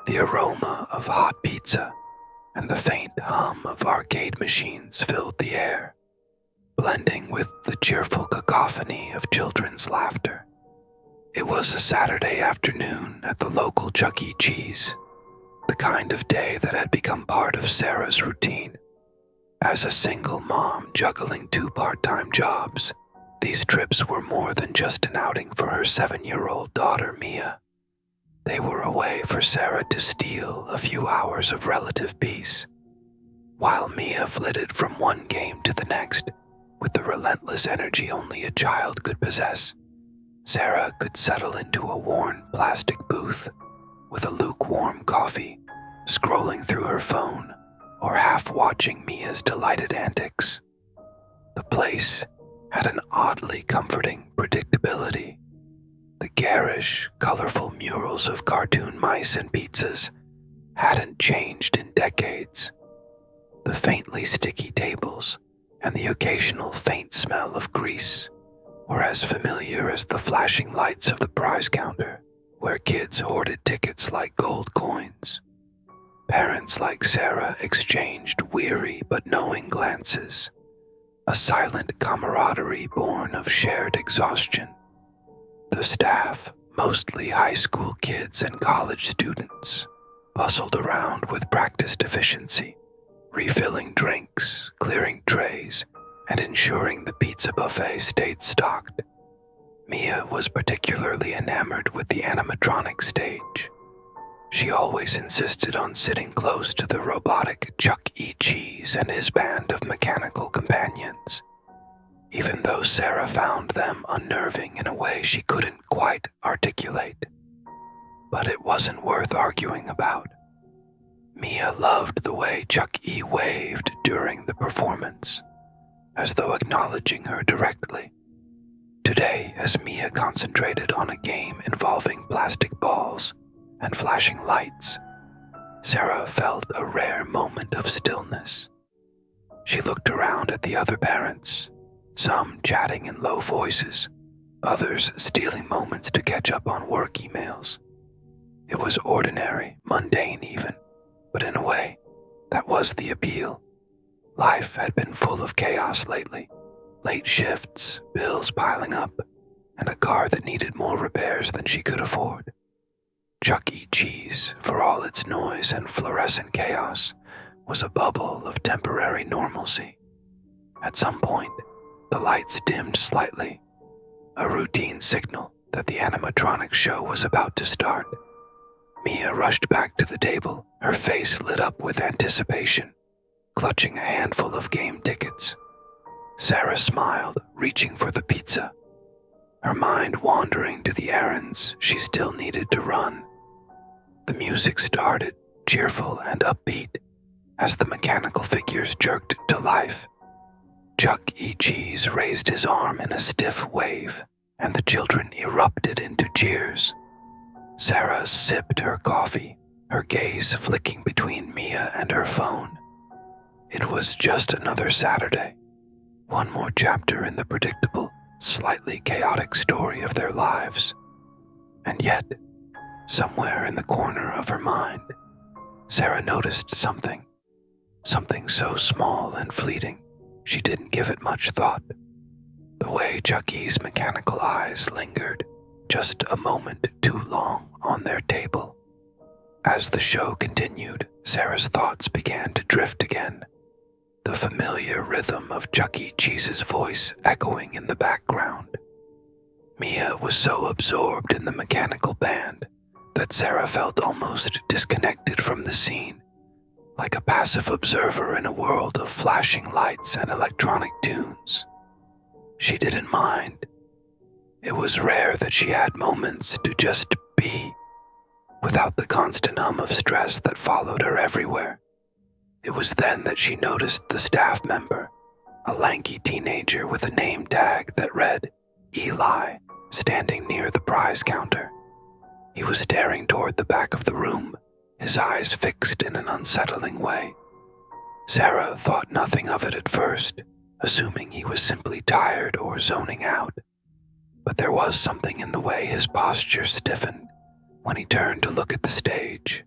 The aroma of hot pizza and the faint hum of arcade machines filled the air, blending with the cheerful cacophony of children's laughter. It was a Saturday afternoon at the local Chuck E. Cheese, the kind of day that had become part of Sarah's routine. As a single mom juggling 2 part-time jobs, these trips were more than just an outing for her 7-year-old daughter, Mia. They were a way for Sarah to steal a few hours of relative peace, while Mia flitted from one game to the next with the relentless energy only a child could possess. Sarah could settle into a worn plastic booth with a lukewarm coffee, scrolling through her phone or half watching Mia's delighted antics. The place had an oddly comforting predictability. The garish, colorful murals of cartoon mice and pizzas hadn't changed in decades. The faintly sticky tables and the occasional faint smell of grease were as familiar as the flashing lights of the prize counter, where kids hoarded tickets like gold coins. Parents like Sarah exchanged weary but knowing glances, a silent camaraderie born of shared exhaustion. The staff, mostly high school kids and college students, bustled around with practiced efficiency, refilling drinks, clearing trays, and ensuring the pizza buffet stayed stocked. Mia was particularly enamored with the animatronics stage. She always insisted on sitting close to the robotic Chuck E. Cheese and his band of mechanical companions, even though Sarah found them unnerving in a way she couldn't quite articulate. But it wasn't worth arguing about. Mia loved the way Chuck E. waved during the performance, as though acknowledging her directly. Today, as Mia concentrated on a game involving plastic balls and flashing lights, Sarah felt a rare moment of stillness. She looked around at the other parents, some chatting in low voices, others stealing moments to catch up on work emails. It was ordinary, mundane even, but in a way, that was the appeal. Life had been full of chaos lately, late shifts, bills piling up, and a car that needed more repairs than she could afford. Chuck E. Cheese, for all its noise and fluorescent chaos, was a bubble of temporary normalcy. At some point, the lights dimmed slightly, a routine signal that the animatronics show was about to start. Mia rushed back to the table, her face lit up with anticipation, clutching a handful of game tickets. Sarah smiled, reaching for the pizza, her mind wandering to the errands she still needed to run. The music started, cheerful and upbeat, as the mechanical figures jerked to life. Chuck E. Cheese raised his arm in a stiff wave, and the children erupted into cheers. Sarah sipped her coffee, her gaze flicking between Mia and her phone. It was just another Saturday, one more chapter in the predictable, slightly chaotic story of their lives. And yet, somewhere in the corner of her mind, Sarah noticed something so small and fleeting she didn't give it much thought. The way Chucky's mechanical eyes lingered just a moment too long on their table. As the show continued, Sarah's thoughts began to drift again, the familiar rhythm of Chuck E. Cheese's voice echoing in the background. Mia was so absorbed in the mechanical band that Sarah felt almost disconnected from the scene, like a passive observer in a world of flashing lights and electronic tunes. She didn't mind. It was rare that she had moments to just be, without the constant hum of stress that followed her everywhere. It was then that she noticed the staff member, a lanky teenager with a name tag that read Eli, standing near the prize counter. He was staring toward the back of the room, his eyes fixed in an unsettling way. Sarah thought nothing of it at first, assuming he was simply tired or zoning out. But there was something in the way his posture stiffened when he turned to look at the stage.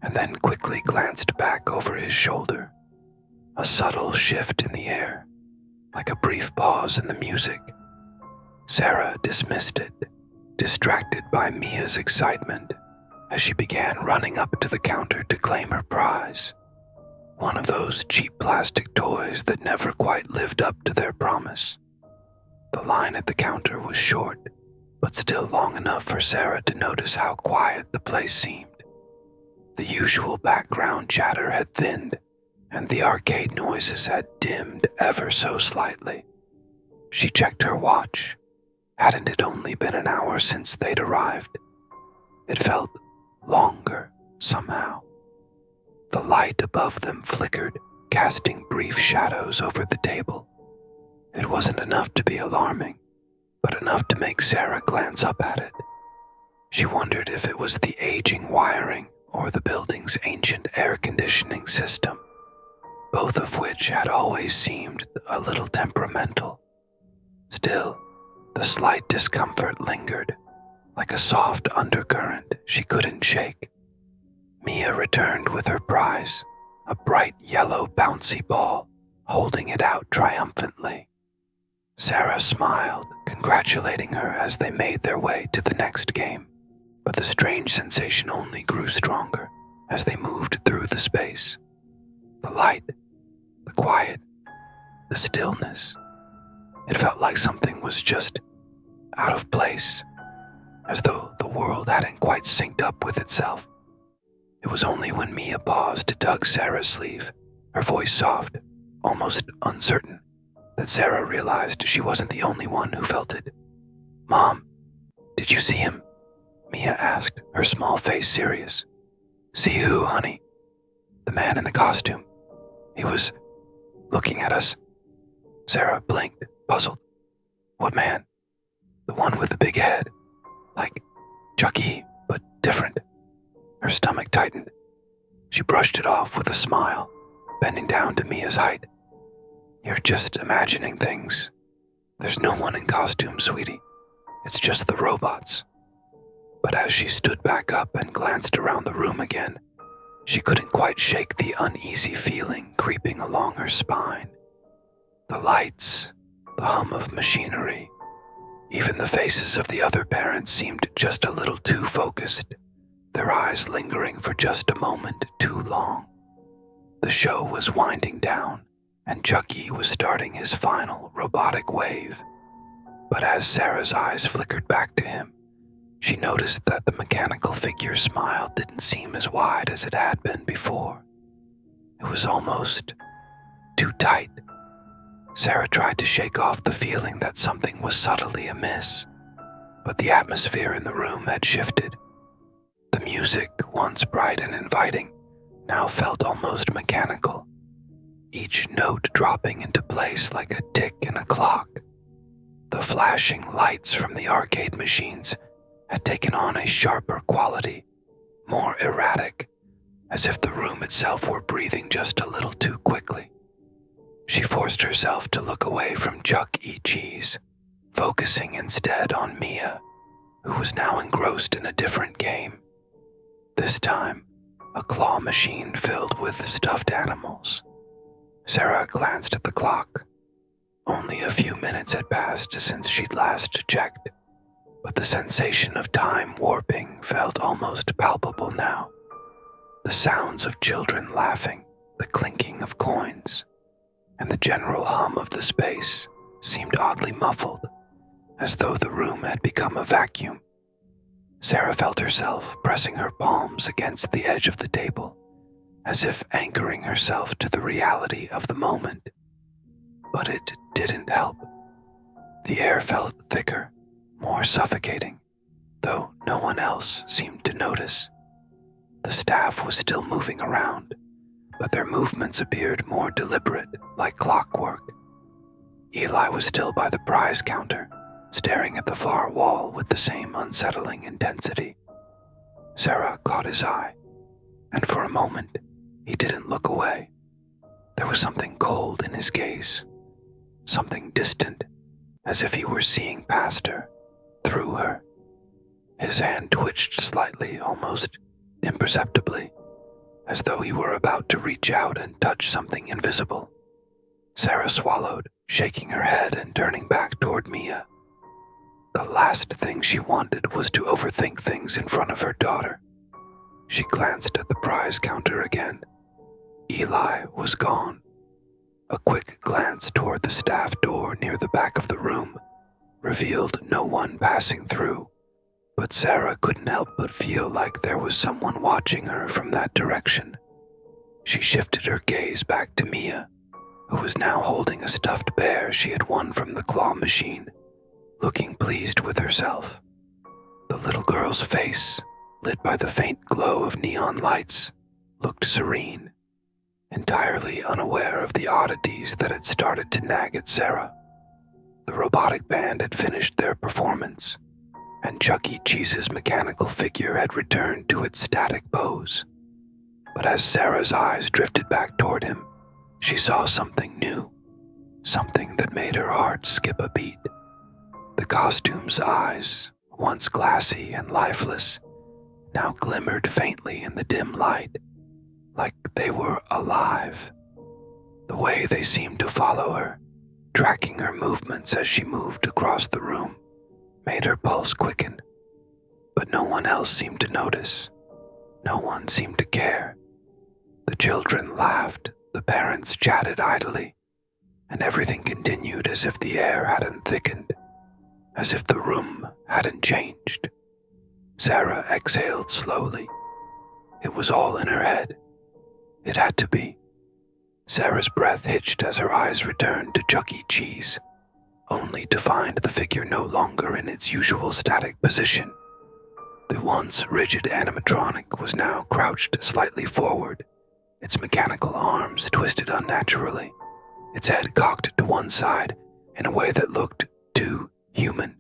and then quickly glanced back over his shoulder. A subtle shift in the air, like a brief pause in the music. Sarah dismissed it, distracted by Mia's excitement as she began running up to the counter to claim her prize. One of those cheap plastic toys that never quite lived up to their promise. The line at the counter was short, but still long enough for Sarah to notice how quiet the place seemed. The usual background chatter had thinned, and the arcade noises had dimmed ever so slightly. She checked her watch. Hadn't it only been an hour since they'd arrived? It felt longer, somehow. The light above them flickered, casting brief shadows over the table. It wasn't enough to be alarming, but enough to make Sarah glance up at it. She wondered if it was the aging wiring or the building's ancient air conditioning system, both of which had always seemed a little temperamental. Still, the slight discomfort lingered, like a soft undercurrent she couldn't shake. Mia returned with her prize, a bright yellow bouncy ball, holding it out triumphantly. Sarah smiled, congratulating her as they made their way to the next game, but the strange sensation only grew stronger as they moved through the space. The light, the quiet, the stillness. It felt like something was just out of place, as though the world hadn't quite synced up with itself. It was only when Mia paused to tug Sarah's sleeve, her voice soft, almost uncertain, that Sarah realized she wasn't the only one who felt it. "Mom, did you see him?" Mia asked, her small face serious. "See who, honey?" "The man in the costume. He was looking at us." Sarah blinked, puzzled. "What man?" "The one with the big head. Like Chucky, but different." Her stomach tightened. She brushed it off with a smile, bending down to Mia's height. "You're just imagining things. There's no one in costume, sweetie. It's just the robots." But as she stood back up and glanced around the room again, she couldn't quite shake the uneasy feeling creeping along her spine. The lights, the hum of machinery, even the faces of the other parents seemed just a little too focused, their eyes lingering for just a moment too long. The show was winding down, and Chucky was starting his final robotic wave. But as Sarah's eyes flickered back to him, she noticed that the mechanical figure's smile didn't seem as wide as it had been before. It was almost too tight. Sarah tried to shake off the feeling that something was subtly amiss, but the atmosphere in the room had shifted. The music, once bright and inviting, now felt almost mechanical, each note dropping into place like a tick in a clock. The flashing lights from the arcade machines had taken on a sharper quality, more erratic, as if the room itself were breathing just a little too quickly. She forced herself to look away from Chuck E. Cheese, focusing instead on Mia, who was now engrossed in a different game. This time, a claw machine filled with stuffed animals. Sarah glanced at the clock. Only a few minutes had passed since she'd last checked, but the sensation of time warping felt almost palpable now. The sounds of children laughing, the clinking of coins, and the general hum of the space seemed oddly muffled, as though the room had become a vacuum. Sarah felt herself pressing her palms against the edge of the table, as if anchoring herself to the reality of the moment. But it didn't help. The air felt thicker, more suffocating, though no one else seemed to notice. The staff was still moving around, but their movements appeared more deliberate, like clockwork. Eli was still by the prize counter, staring at the far wall with the same unsettling intensity. Sarah caught his eye, and for a moment, he didn't look away. There was something cold in his gaze, something distant, as if he were seeing past her, through her. His hand twitched slightly, almost imperceptibly, as though he were about to reach out and touch something invisible. Sarah swallowed, shaking her head and turning back toward Mia. The last thing she wanted was to overthink things in front of her daughter. She glanced at the prize counter again. Eli was gone. A quick glance toward the staff door near the back of the room revealed no one passing through, but Sarah couldn't help but feel like there was someone watching her from that direction. She shifted her gaze back to Mia, who was now holding a stuffed bear she had won from the claw machine, looking pleased with herself. The little girl's face, lit by the faint glow of neon lights, looked serene, entirely unaware of the oddities that had started to nag at Sarah. The robotic band had finished their performance, and Chuck E. Cheese's mechanical figure had returned to its static pose. But as Sarah's eyes drifted back toward him, she saw something new, something that made her heart skip a beat. The costume's eyes, once glassy and lifeless, now glimmered faintly in the dim light, like they were alive. The way they seemed to follow her, tracking her movements as she moved across the room, made her pulse quicken. But no one else seemed to notice. No one seemed to care. The children laughed, the parents chatted idly, and everything continued as if the air hadn't thickened, as if the room hadn't changed. Sarah exhaled slowly. It was all in her head. It had to be. Sarah's breath hitched as her eyes returned to Chuck E. Cheese, only to find the figure no longer in its usual static position. The once rigid animatronic was now crouched slightly forward, its mechanical arms twisted unnaturally, its head cocked to one side in a way that looked too human,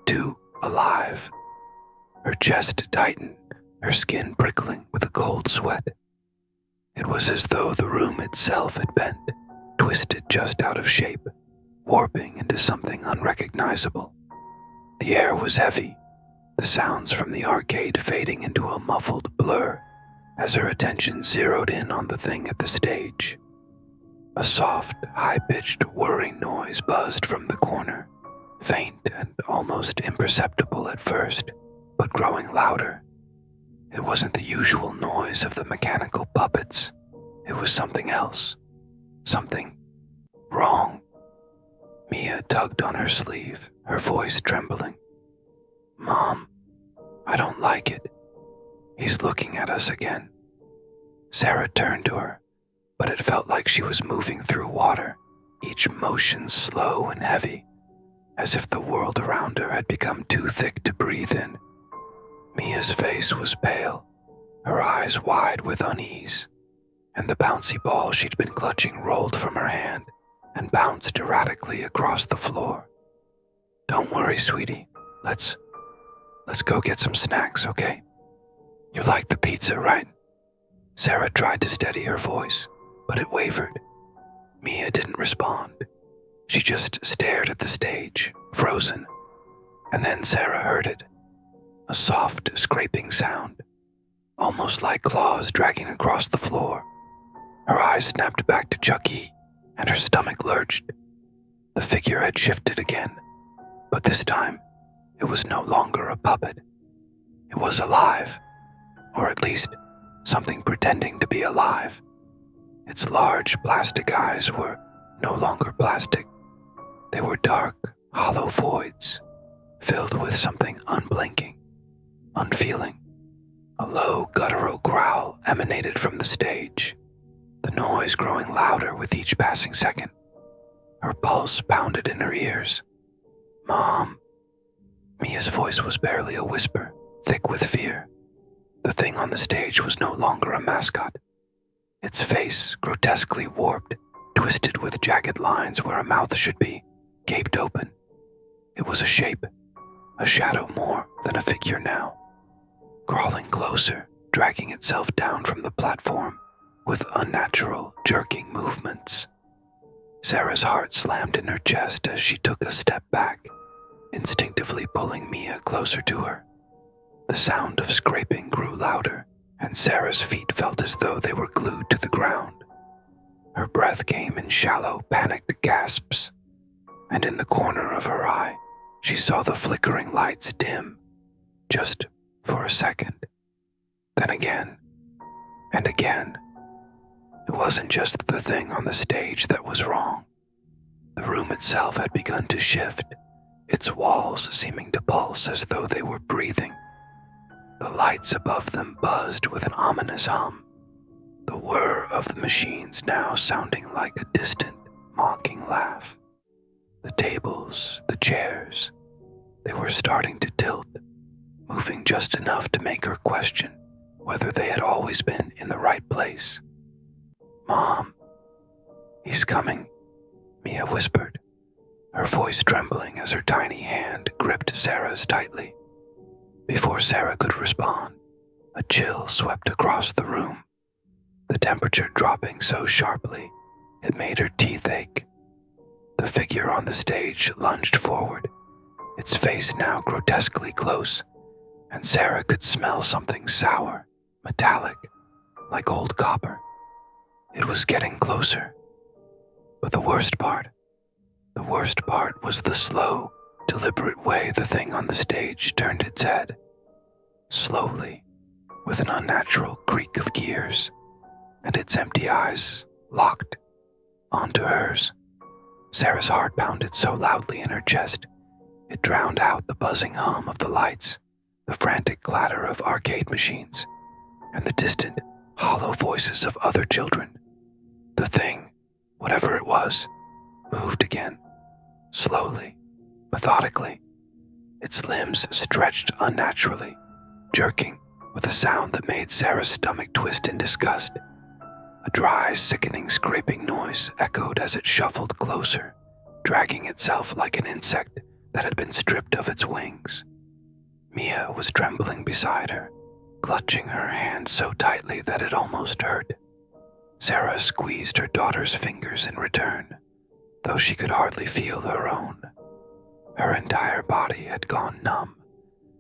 too alive. Her chest tightened, her skin prickling with a cold sweat. It was as though the room itself had bent, twisted just out of shape, warping into something unrecognizable. The air was heavy, the sounds from the arcade fading into a muffled blur as her attention zeroed in on the thing at the stage. A soft, high-pitched whirring noise buzzed from the corner, faint and almost imperceptible at first, but growing louder. It wasn't the usual noise of the mechanical puppets. It was something else. Something wrong. Mia tugged on her sleeve, her voice trembling. "Mom, I don't like it. He's looking at us again." Sarah turned to her, but it felt like she was moving through water, each motion slow and heavy, as if the world around her had become too thick to breathe in. Mia's face was pale, her eyes wide with unease, and the bouncy ball she'd been clutching rolled from her hand and bounced erratically across the floor. "Don't worry, sweetie. Let's go get some snacks, okay? You like the pizza, right?" Sarah tried to steady her voice, but it wavered. Mia didn't respond. She just stared at the stage, frozen. And then Sarah heard it. A soft, scraping sound, almost like claws dragging across the floor. Her eyes snapped back to Chuck E., and her stomach lurched. The figure had shifted again, but this time, it was no longer a puppet. It was alive, or at least something pretending to be alive. Its large plastic eyes were no longer plastic. They were dark, hollow voids, filled with something unblinking, unfeeling. A low, guttural growl emanated from the stage, the noise growing louder with each passing second. Her pulse pounded in her ears. "Mom." Mia's voice was barely a whisper, thick with fear. The thing on the stage was no longer a mascot. Its face, grotesquely warped, twisted with jagged lines where a mouth should be, gaped open. It was a shape, a shadow more than a figure now, crawling closer, dragging itself down from the platform with unnatural, jerking movements. Sarah's heart slammed in her chest as she took a step back, instinctively pulling Mia closer to her. The sound of scraping grew louder, and Sarah's feet felt as though they were glued to the ground. Her breath came in shallow, panicked gasps, and in the corner of her eye, she saw the flickering lights dim, just for a second. Then again, and again. It wasn't just the thing on the stage that was wrong. The room itself had begun to shift, its walls seeming to pulse as though they were breathing. The lights above them buzzed with an ominous hum, the whir of the machines now sounding like a distant, mocking laugh. The tables, the chairs, they were starting to tilt, moving just enough to make her question whether they had always been in the right place. "Mom, he's coming," Mia whispered, her voice trembling as her tiny hand gripped Sarah's tightly. Before Sarah could respond, a chill swept across the room, the temperature dropping so sharply it made her teeth ache. The figure on the stage lunged forward, its face now grotesquely close, and Sarah could smell something sour, metallic, like old copper. It was getting closer. But the worst part was the slow, deliberate way the thing on the stage turned its head. Slowly, with an unnatural creak of gears, and its empty eyes locked onto hers. Sarah's heart pounded so loudly in her chest, it drowned out the buzzing hum of the lights, the frantic clatter of arcade machines, and the distant, hollow voices of other children. The thing, whatever it was, moved again, slowly, methodically. Its limbs stretched unnaturally, jerking with a sound that made Sarah's stomach twist in disgust. A dry, sickening scraping noise echoed as it shuffled closer, dragging itself like an insect that had been stripped of its wings. Mia was trembling beside her, clutching her hand so tightly that it almost hurt. Sarah squeezed her daughter's fingers in return, though she could hardly feel her own. Her entire body had gone numb,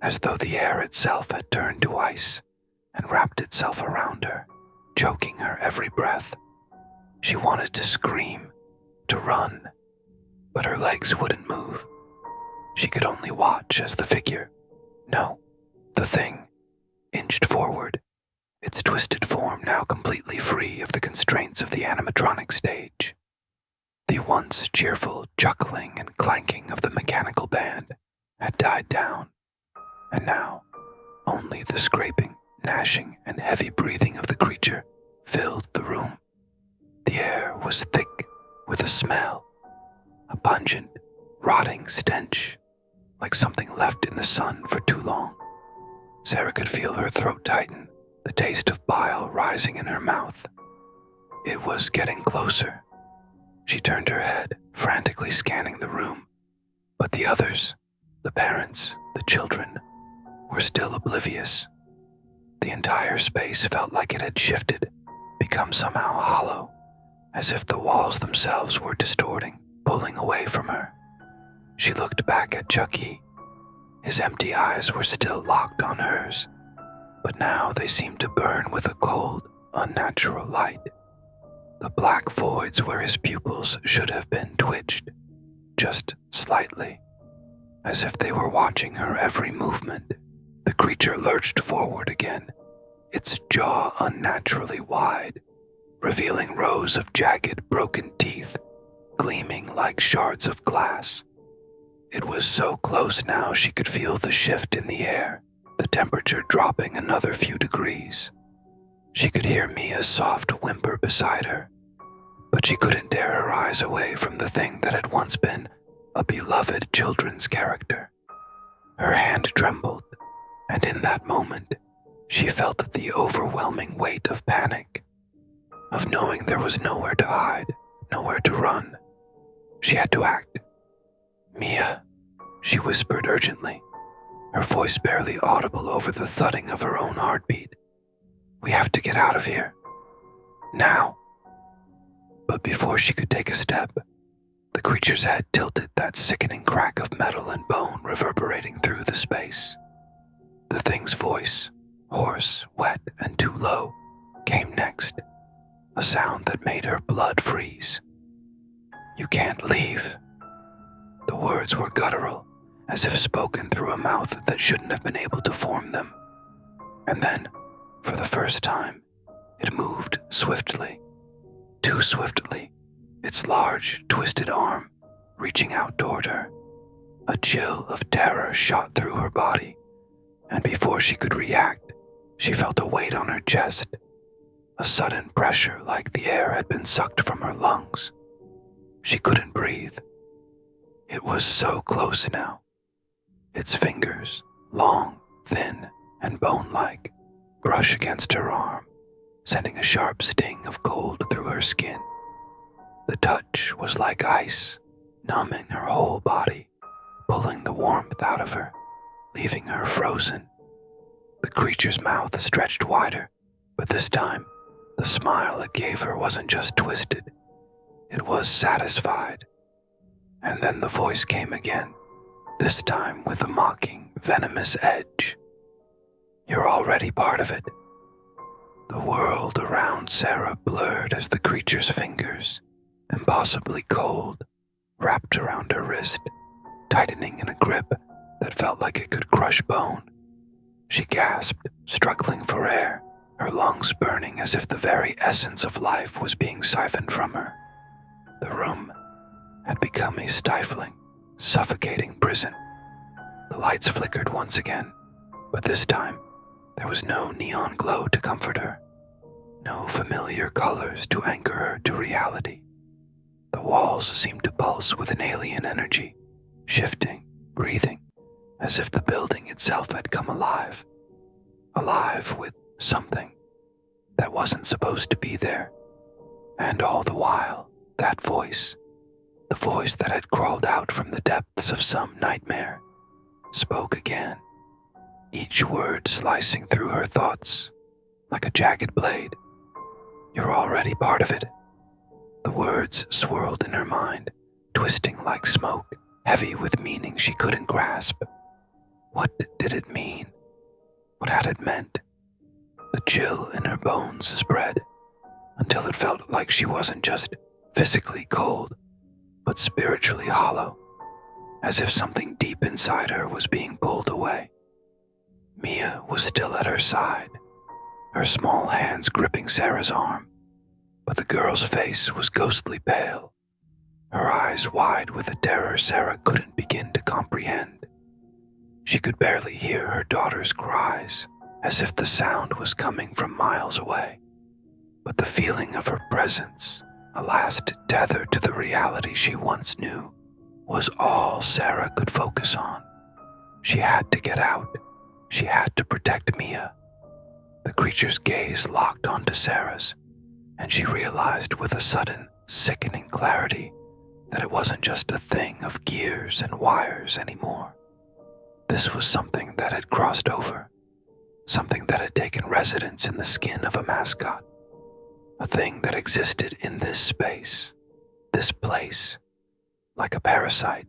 as though the air itself had turned to ice and wrapped itself around her, choking her every breath. She wanted to scream, to run, but her legs wouldn't move. She could only watch as the figure, no, the thing, inched forward, its twisted form now completely free of the constraints of the animatronic stage. The once cheerful chuckling and clanking of the mechanical band had died down, and now only the scraping, gnashing, and heavy breathing of the creature filled the room. The air was thick with a smell, a pungent, rotting stench, like something left in the sun for too long. Sarah could feel her throat tighten, the taste of bile rising in her mouth. It was getting closer. She turned her head, frantically scanning the room, but the others, the parents, the children, were still oblivious. The entire space felt like it had shifted, become somehow hollow, as if the walls themselves were distorting, pulling away from her. She looked back at Chucky. His empty eyes were still locked on hers, but now they seemed to burn with a cold, unnatural light. The black voids where his pupils should have been twitched, just slightly, as if they were watching her every movement. The creature lurched forward again, its jaw unnaturally wide, revealing rows of jagged, broken teeth, gleaming like shards of glass. It was so close now she could feel the shift in the air, the temperature dropping another few degrees. She could hear Mia's soft whimper beside her, but she couldn't tear her eyes away from the thing that had once been a beloved children's character. Her hand trembled, and in that moment, she felt the overwhelming weight of panic, of knowing there was nowhere to hide, nowhere to run. She had to act. "Mia," she whispered urgently, her voice barely audible over the thudding of her own heartbeat. "We have to get out of here. Now." But before she could take a step, the creature's head tilted, that sickening crack of metal and bone reverberating through the space. The thing's voice, hoarse, wet, and too low, came next, a sound that made her blood freeze. "You can't leave." The words were guttural, as if spoken through a mouth that shouldn't have been able to form them. And then, for the first time, it moved swiftly, too swiftly, its large, twisted arm reaching out toward her. A chill of terror shot through her body, and before she could react, she felt a weight on her chest, a sudden pressure like the air had been sucked from her lungs. She couldn't breathe. It was so close now. Its fingers, long, thin, and bone-like, brush against her arm, sending a sharp sting of cold through her skin. The touch was like ice, numbing her whole body, pulling the warmth out of her, leaving her frozen. The creature's mouth stretched wider, but this time, the smile it gave her wasn't just twisted. It was satisfied. And then the voice came again, this time with a mocking, venomous edge. "You're already part of it." The world around Sarah blurred as the creature's fingers, impossibly cold, wrapped around her wrist, tightening in a grip that felt like it could crush bone. She gasped, struggling for air, her lungs burning as if the very essence of life was being siphoned from her. The room had become a stifling, suffocating prison. The lights flickered once again, but this time there was no neon glow to comfort her, no familiar colors to anchor her to reality. The walls seemed to pulse with an alien energy, shifting, breathing, as if the building itself had come alive. Alive with something that wasn't supposed to be there. And all the while, that voice, the voice that had crawled out from the depths of some nightmare, spoke again, each word slicing through her thoughts like a jagged blade. "You're already part of it." The words swirled in her mind, twisting like smoke, heavy with meaning she couldn't grasp. What did it mean? What had it meant? The chill in her bones spread, until it felt like she wasn't just physically cold, but spiritually hollow, as if something deep inside her was being pulled away. Mia was still at her side, her small hands gripping Sarah's arm, but the girl's face was ghostly pale, her eyes wide with a terror Sarah couldn't begin to comprehend. She could barely hear her daughter's cries, as if the sound was coming from miles away, but the feeling of her presence, a last tether to the reality she once knew, was all Sarah could focus on. She had to get out. She had to protect Mia. The creature's gaze locked onto Sarah's, and she realized with a sudden, sickening clarity that it wasn't just a thing of gears and wires anymore. This was something that had crossed over, something that had taken residence in the skin of a mascot, a thing that existed in this space, this place, like a parasite,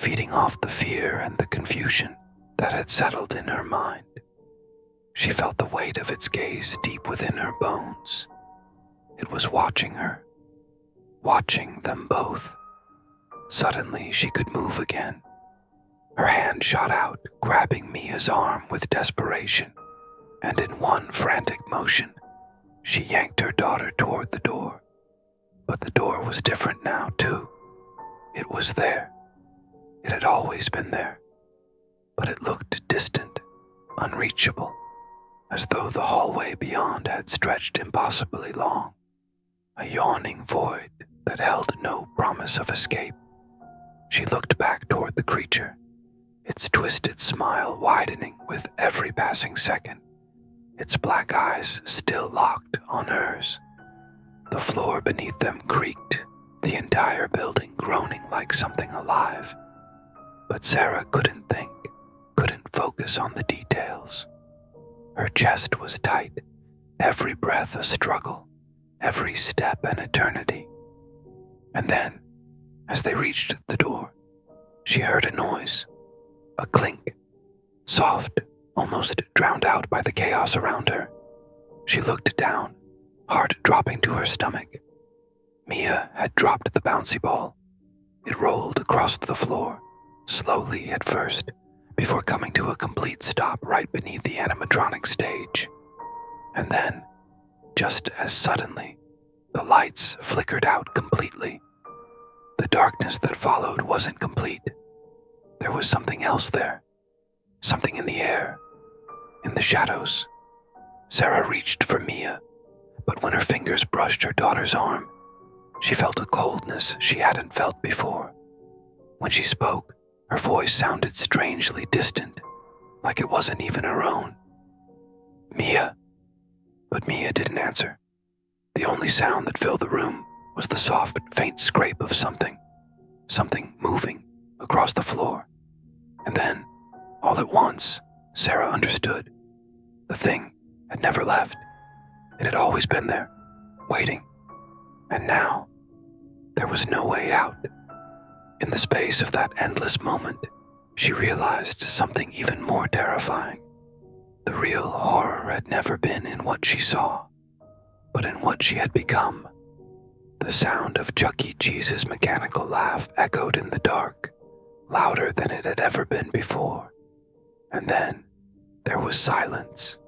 feeding off the fear and the confusion that had settled in her mind. She felt the weight of its gaze deep within her bones. It was watching her, watching them both. Suddenly she could move again. Her hand shot out, grabbing Mia's arm with desperation, and in one frantic motion, she yanked her daughter toward the door. But the door was different now, too. It was there. It had always been there. But it looked distant, unreachable, as though the hallway beyond had stretched impossibly long, a yawning void that held no promise of escape. She looked back toward the creature, its twisted smile widening with every passing second, its black eyes still locked on hers. The floor beneath them creaked, the entire building groaning like something alive. But Sarah couldn't think, couldn't focus on the details. Her chest was tight, every breath a struggle, every step an eternity. And then, as they reached the door, she heard a noise, a clink, soft, almost drowned out by the chaos around her. She looked down, heart dropping to her stomach. Mia had dropped the bouncy ball. It rolled across the floor, slowly at first, before coming to a complete stop right beneath the animatronic stage. And then, just as suddenly, the lights flickered out completely. The darkness that followed wasn't complete. There was something else there. Something in the air, in the shadows. Sarah reached for Mia, but when her fingers brushed her daughter's arm, she felt a coldness she hadn't felt before. When she spoke, her voice sounded strangely distant, like it wasn't even her own. "Mia." But Mia didn't answer. The only sound that filled the room was the soft, faint scrape of something moving across the floor. And then, all at once, Sarah understood. The thing had never left. It had always been there, waiting. And now, there was no way out. In the space of that endless moment, she realized something even more terrifying. The real horror had never been in what she saw, but in what she had become. The sound of Chuck E. Cheese's mechanical laugh echoed in the dark, louder than it had ever been before. And then there was silence.